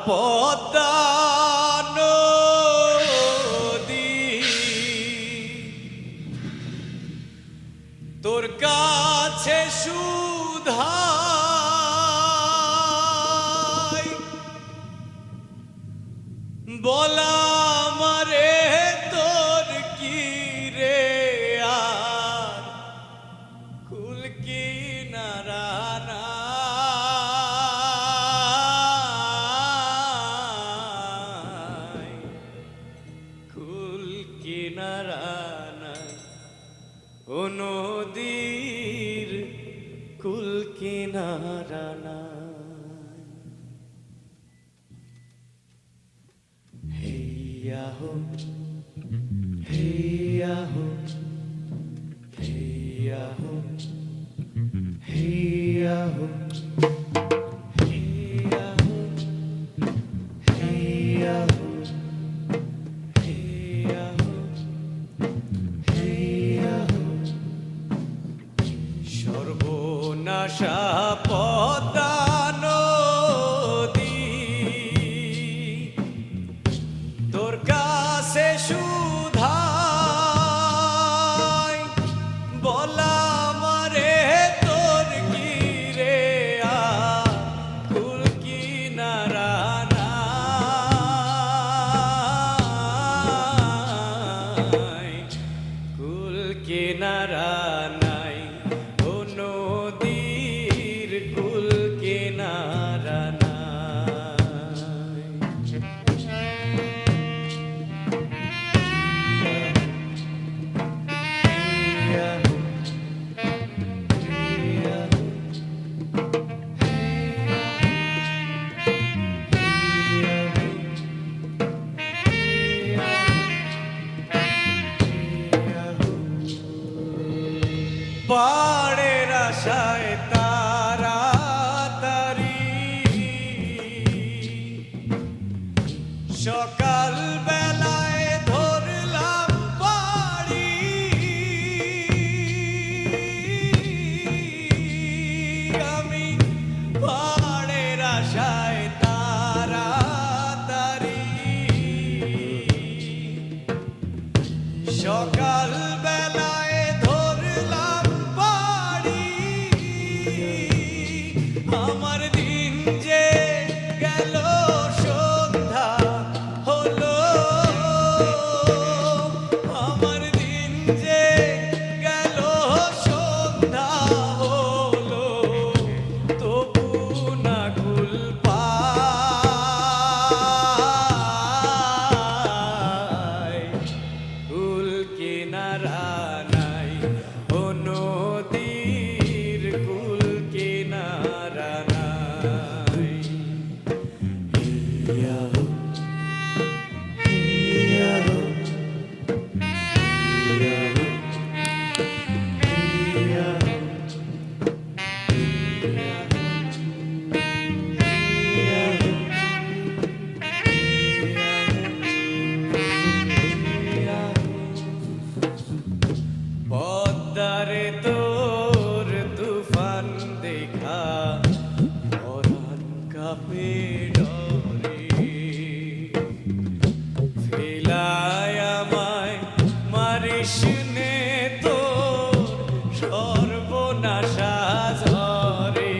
পদ্মা নদী তোর কাছে সুধাই বলা মারে তোর কি রে আর কুল কিনারা নাই কুল কিনারা নাই ও নদীর কুল কিনারা নাই হেইয়া হো হেইয়া হো হেইয়া হো হেইয়া হো হেইয়া হো হেইয়া হো হেইয়া হো হেইয়া হো সর্বনাশা পদ্মা নদী তোর কাছে সুধাই বলা মারে তোর কি রে আর কুল কিনারা নাই কুল কিনারা নাই ও নদীর কুল কিনারা নাই পাড়ের আশায় তাড়াতাড়ি সকাল বেলায় ধরলাম বাড়ি আমি পাড়ের আশায় তাড়াতাড়ি সকাল বেলায় ধরলাম বাড়ি আমার দিন যে গেল সন্ধ্যা হলো আমার দিন যে গেল সন্ধ্যা হলো তবু না কুল পাই কুল কিনারা নাই ও নদীর কুল কিনারা নাই হেইয়া হো হেইয়া হো হেইয়া হো হেইয়া হো হেইয়া হো পদ্মারে তোর তুফান দেখা পরাণ কাঁপে ডরে ফেলায় আমায় মারিস নে তোর সর্বনাশা ঝরে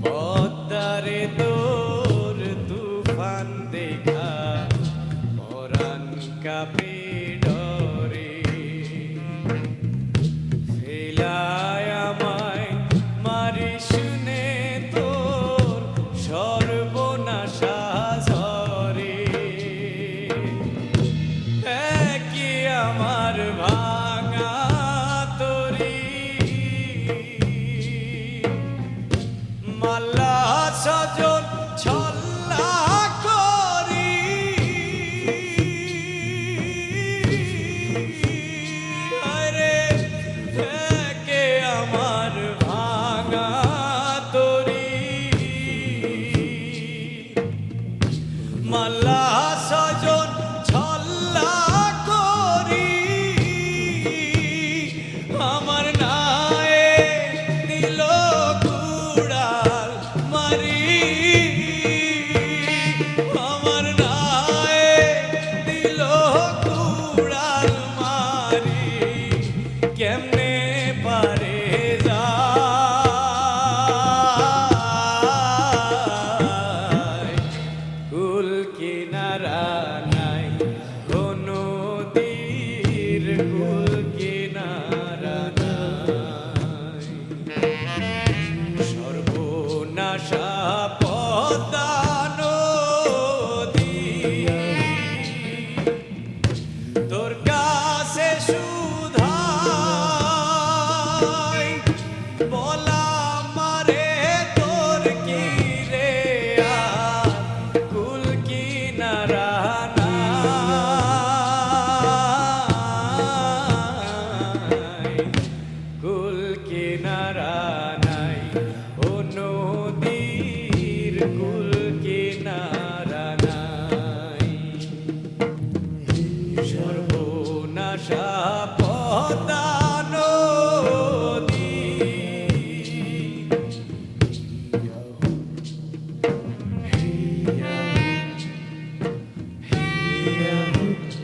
পদ্মারে তোর তুফান দেখা পরাণ কাঁপে ডরে ফেলায় আমায় মারিস নে তোর সর্বনাশা ঝরে কি আমার ভাঙা তরি মাল্লা সজন ছল্লা করি আরে কে আমার ভাঙা তরি মাল্লা সজন ছল্লা করি আমার নায়ে দিল কুড়াল মারি দিয়া হোক